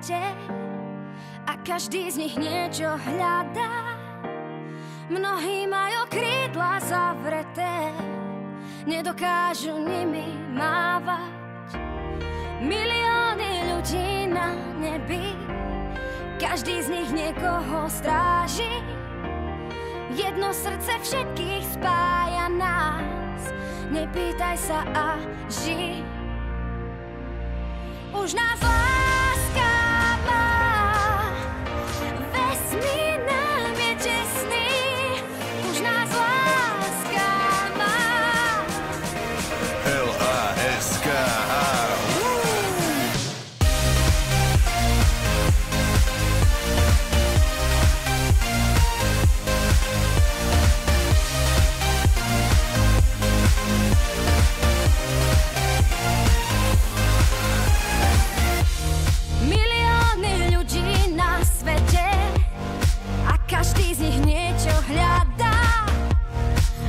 svete a každý z nich niečo hľadá. Mnohí majú krídla zavreté, nedokážu nimi mávať. Milióny ľudí na nebi, každý z nich niekoho stráži. Jedno srdce všetkých spája nás, nepýtaj sa a ži. Už nás láska má, vesmír nám je tesný. Už nás láska má. L-A-S-K-A. Každý z nich niečo hľadá.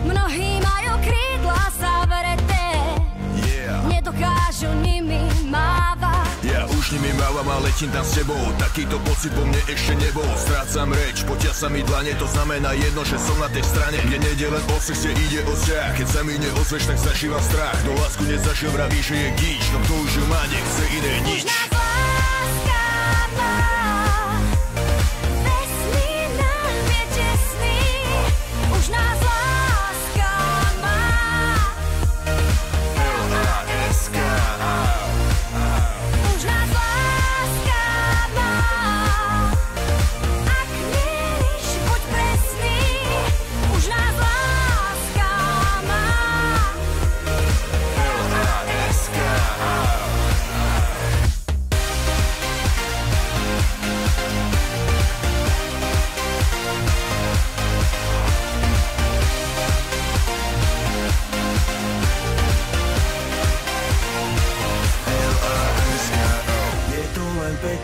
Mnohí majú krídla zavreté, nedokážu nimi mávať. Ja už nimi mávam a letím tam s tebou. Takýto pocit po mne ešte nebol. Strácam reč, potia sa mi dlane. To znamená jedno, že som na tej strane, kde nejde len o sex, kde ide o vzťah. Keď sa mi neozveš, tak zažívam strach. Do lásku nezašiel, vraví, že je gíč. No kto už ju má, nechce iné nič. Už nás láska má. Už nás láska má. L-A-S-K-A. Už nás láska má. Ak mieríš, buď presný. Už nás láska má. L-A-S-K-A.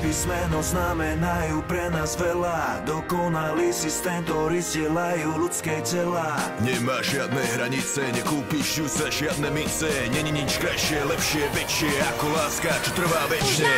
Písmeno znamenajú pre nás veľa. Dokonalý systém, ktorý zdieľajú ľudské tela. Nemá žiadne hranice, nekúpiš ju za žiadne mince. Není nič krajšie, lepšie, väčšie ako láska, čo trvá večne.